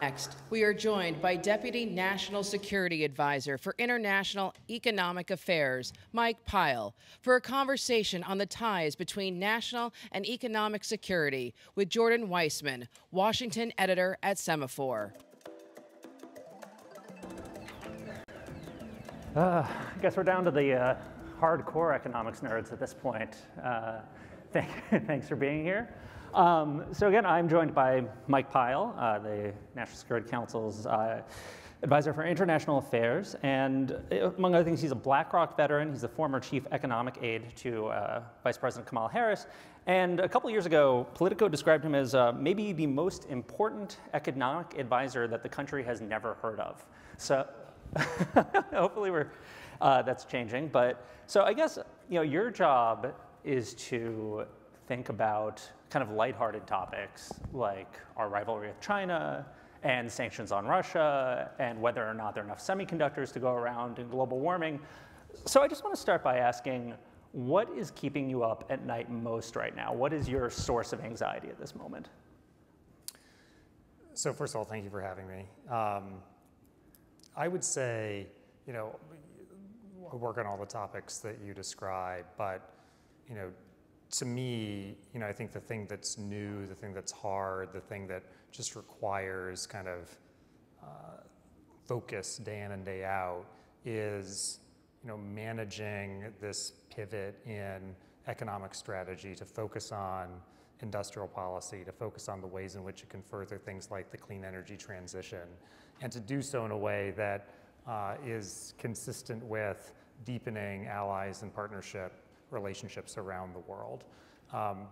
Next, we are joined by Deputy National Security Advisor for International Economic Affairs, Mike Pyle, for a conversation on the ties between national and economic security with Jordan Weissmann, Washington editor at Semafor. I guess we're down to the hardcore economics nerds at this point. Thanks for being here. So again, I'm joined by Mike Pyle, the National Security Council's advisor for international affairs. And among other things, he's a BlackRock veteran. He's a former chief economic aide to Vice President Kamala Harris. And a couple years ago, Politico described him as maybe the most important economic advisor that the country has never heard of. So hopefully that's changing. But so I guess your job is to think about kind of lighthearted topics like our rivalry with China and sanctions on Russia and whether or not there are enough semiconductors to go around and global warming. So I just want to start by asking, what is keeping you up at night most right now? What is your source of anxiety at this moment? So first of all, thank you for having me. I would say, I work on all the topics that you describe, but to me, I think the thing that's new, the thing that's hard, the thing that just requires kind of focus day in and day out is, managing this pivot in economic strategy to focus on industrial policy, to focus on the ways in which it can further things like the clean energy transition, and to do so in a way that is consistent with deepening allies and partnership relationships around the world.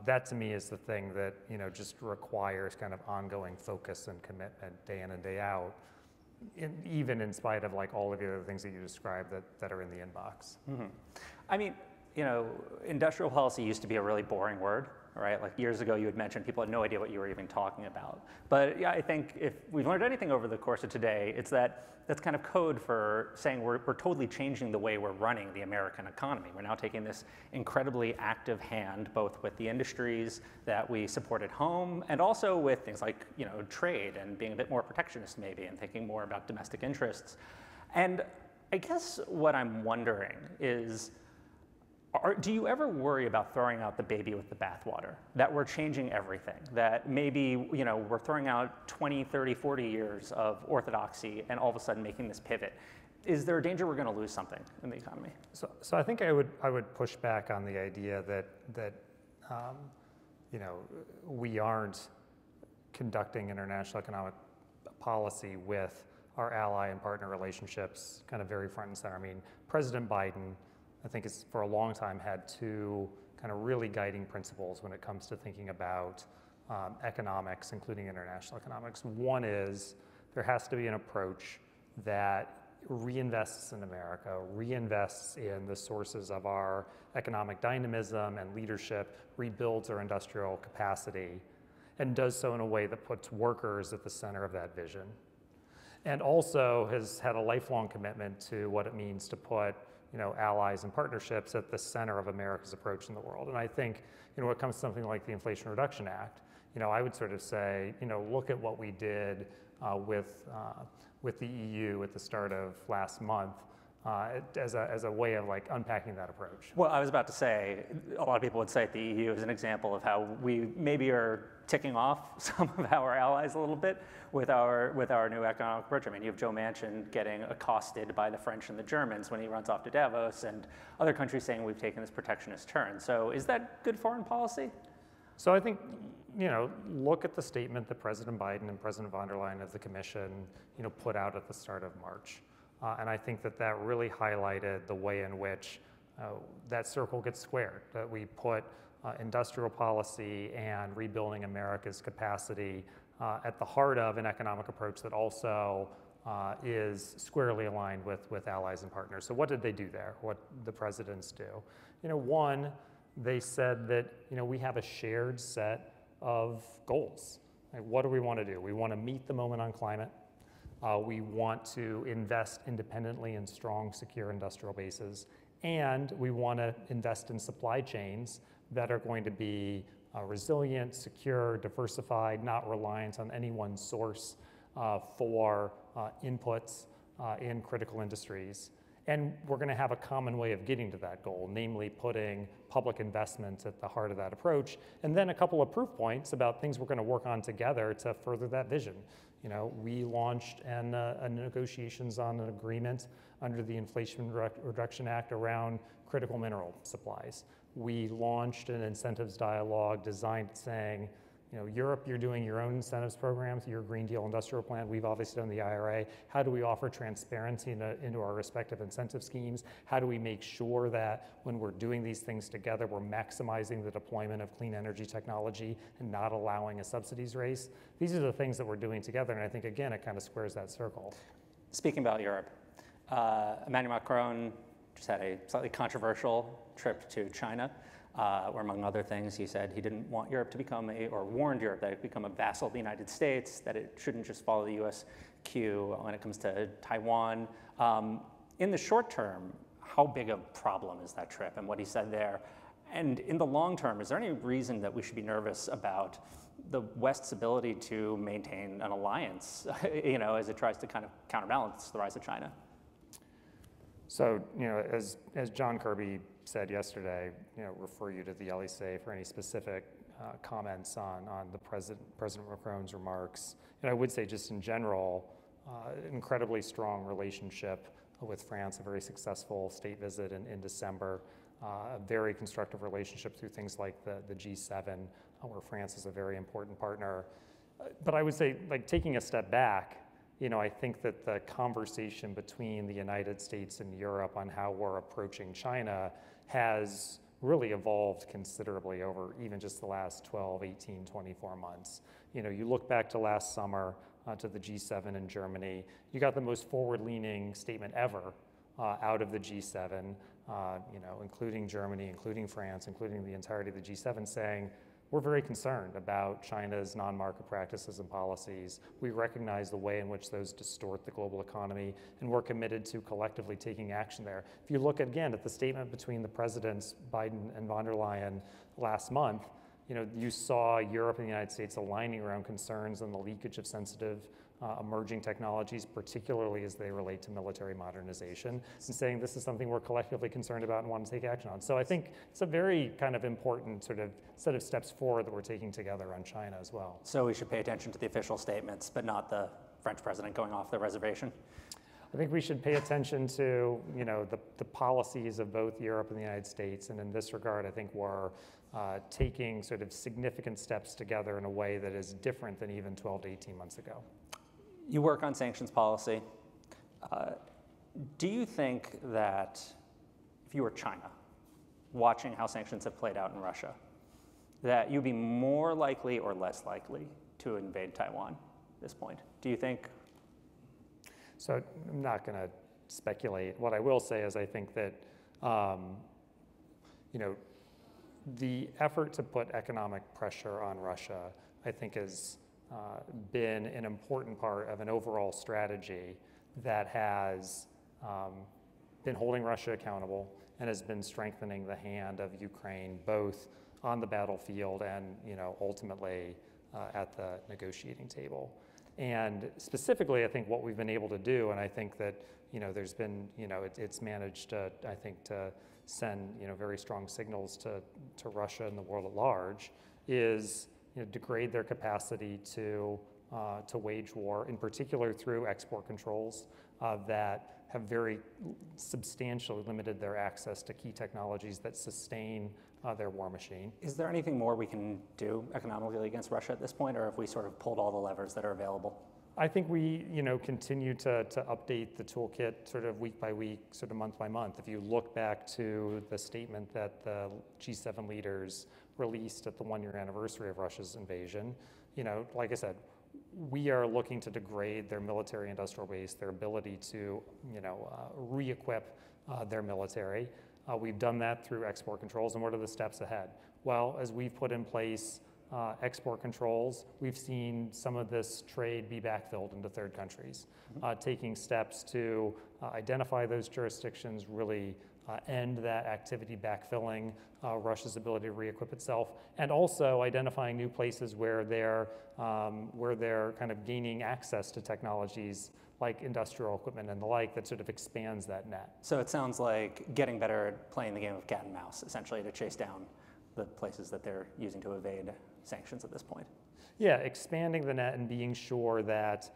That to me is the thing that just requires kind of ongoing focus and commitment day in and day out, even in spite of like all of the other things that you described that are in the inbox. Mm-hmm. I mean, industrial policy used to be a really boring word, right? Like years ago you had mentioned people had no idea what you were even talking about. But yeah, I think if we've learned anything over the course of today, it's that that's kind of code for saying we're totally changing the way we're running the American economy. We're now taking this incredibly active hand, both with the industries that we support at home and also with things like trade and being a bit more protectionist maybe and thinking more about domestic interests. And I guess what I'm wondering is, do you ever worry about throwing out the baby with the bathwater? That we're changing everything, that maybe we're throwing out 20, 30, 40 years of orthodoxy and all of a sudden making this pivot. Is there a danger we're going to lose something in the economy? So I think I would push back on the idea that we aren't conducting international economic policy with our ally and partner relationships kind of very front and center. I mean, President Biden, I think it's for a long time had two kind of really guiding principles when it comes to thinking about economics, including international economics. One is there has to be an approach that reinvests in America, reinvests in the sources of our economic dynamism and leadership, rebuilds our industrial capacity, and does so in a way that puts workers at the center of that vision. And also has had a lifelong commitment to what it means to put allies and partnerships at the center of America's approach in the world. And I think, when it comes to something like the Inflation Reduction Act, I would sort of say, look at what we did with the EU at the start of last month as a way of like unpacking that approach. Well, I was about to say, a lot of people would cite the EU as an example of how we maybe are ticking off some of our allies a little bit with our new economic approach. I mean, you have Joe Manchin getting accosted by the French and the Germans when he runs off to Davos, and other countries saying we've taken this protectionist turn. So is that good foreign policy? So I think, look at the statement that President Biden and President von der Leyen of the Commission, put out at the start of March. And I think that really highlighted the way in which that circle gets squared, that we put industrial policy and rebuilding America's capacity at the heart of an economic approach that also is squarely aligned with allies and partners. So what did they do there? What the presidents do? One, they said that we have a shared set of goals. Like, what do we want to do? We want to meet the moment on climate. We want to invest independently in strong, secure industrial bases, and we want to invest in supply chains that are going to be resilient, secure, diversified, not reliant on any one source for inputs in critical industries. And we're going to have a common way of getting to that goal, namely putting public investment at the heart of that approach, and then a couple of proof points about things we're going to work on together to further that vision. You know, we launched negotiations on an agreement under the Inflation Reduction Act around critical mineral supplies. We launched an incentives dialogue designed saying, you know, Europe, you're doing your own incentives programs, your Green Deal industrial plan. We've obviously done the IRA. How do we offer transparency into our respective incentive schemes? How do we make sure that when we're doing these things together, we're maximizing the deployment of clean energy technology and not allowing a subsidies race? These are the things that we're doing together, and I think, again, it kind of squares that circle. Speaking about Europe, Emmanuel Macron just had a slightly controversial trip to China, where among other things, he said he didn't want Europe to become or warned Europe that it become a vassal of the United States, that it shouldn't just follow the US cue when it comes to Taiwan. In the short term, how big a problem is that trip and what he said there? And in the long term, is there any reason that we should be nervous about the West's ability to maintain an alliance, you know, as it tries to kind of counterbalance the rise of China? So, you know, as John Kirby said yesterday, you know, refer you to the LEC for any specific comments on the President Macron's remarks. And I would say just in general, incredibly strong relationship with France, a very successful state visit in December, a very constructive relationship through things like the G7, where France is a very important partner. But I would say, like, taking a step back, you know, I think that the conversation between the United States and Europe on how we're approaching China has really evolved considerably over even just the last 12, 18, 24 months. You know, you look back to last summer to the G7 in Germany, you got the most forward-leaning statement ever out of the G7, you know, including Germany, including France, including the entirety of the G7, saying, we're very concerned about China's non-market practices and policies. We recognize the way in which those distort the global economy, and we're committed to collectively taking action there. If you look again at the statement between the presidents, Biden and von der Leyen, last month, you know, you saw Europe and the United States aligning around concerns on the leakage of sensitive emerging technologies, particularly as they relate to military modernization, and saying this is something we're collectively concerned about and want to take action on. So I think it's a very kind of important sort of set of steps forward that we're taking together on China as well. So we should pay attention to the official statements, but not the French president going off the reservation? I think we should pay attention to, you know, the policies of both Europe and the United States, and in this regard, I think we're taking sort of significant steps together in a way that is different than even 12 to 18 months ago. You work on sanctions policy. Do you think that if you were China, watching how sanctions have played out in Russia, that you'd be more likely or less likely to invade Taiwan at this point? Do you think? So I'm not going to speculate. What I will say is I think that, you know, the effort to put economic pressure on Russia, I think, has been an important part of an overall strategy that has been holding Russia accountable and has been strengthening the hand of Ukraine, both on the battlefield and, you know, ultimately at the negotiating table. And specifically, I think what we've been able to do, and I think that, you know, there's been, you know, it's managed, I think, to send, you know, very strong signals to Russia and the world at large, is, you know, degrade their capacity to wage war, in particular through export controls that have very substantially limited their access to key technologies that sustain their war machine. Is there anything more we can do economically against Russia at this point, or have we sort of pulled all the levers that are available? I think we, you know, continue to update the toolkit sort of week by week, sort of month by month. If you look back to the statement that the G7 leaders released at the one-year anniversary of Russia's invasion, you know, like I said, we are looking to degrade their military industrial base, their ability to, you know, re-equip their military. We've done that through export controls, and what are the steps ahead? Well, as we've put in place export controls, we've seen some of this trade be backfilled into third countries, taking steps to identify those jurisdictions, really end that activity backfilling Russia's ability to re-equip itself, and also identifying new places where they're kind of gaining access to technologies like industrial equipment and the like that sort of expands that net. So it sounds like getting better at playing the game of cat and mouse, essentially, to chase down the places that they're using to evade sanctions at this point. Yeah, expanding the net and being sure that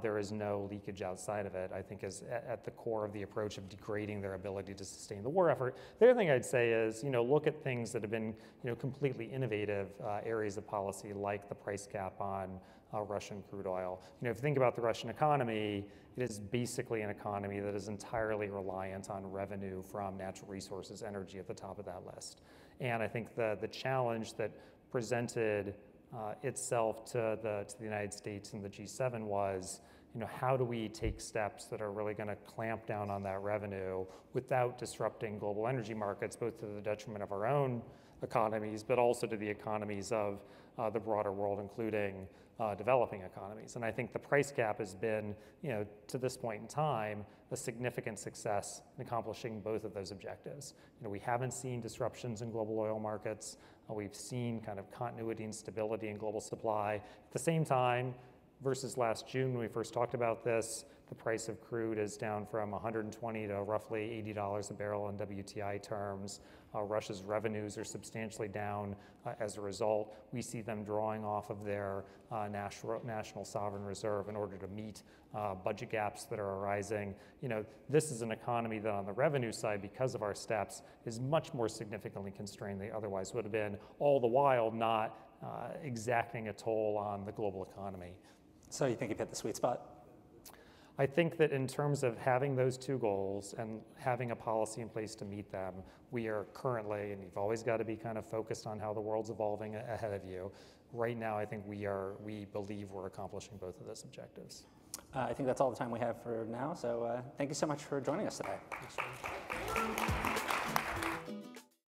there is no leakage outside of it, I think, is at the core of the approach of degrading their ability to sustain the war effort. The other thing I'd say is, look at things that have been, completely innovative areas of policy, like the price cap on Russian crude oil. If you think about the Russian economy, it is basically an economy that is entirely reliant on revenue from natural resources, energy at the top of that list. And I think the challenge that presented itself to the United States and the G7 was, how do we take steps that are really going to clamp down on that revenue without disrupting global energy markets, both to the detriment of our own economies, but also to the economies of the broader world, including developing economies. And I think the price cap has been, to this point in time, a significant success in accomplishing both of those objectives. We haven't seen disruptions in global oil markets. We've seen kind of continuity and stability in global supply. At the same time, versus last June when we first talked about this, the price of crude is down from $120 to roughly $80 a barrel in WTI terms. Russia's revenues are substantially down as a result. We see them drawing off of their national sovereign reserve in order to meet budget gaps that are arising. This is an economy that on the revenue side, because of our steps, is much more significantly constrained than they otherwise would have been, all the while not exacting a toll on the global economy. So you think you've hit the sweet spot? I think that in terms of having those two goals and having a policy in place to meet them, we are currently, and you've always got to be kind of focused on how the world's evolving ahead of you. Right now, I think we believe we're accomplishing both of those objectives. I think that's all the time we have for now, so thank you so much for joining us today.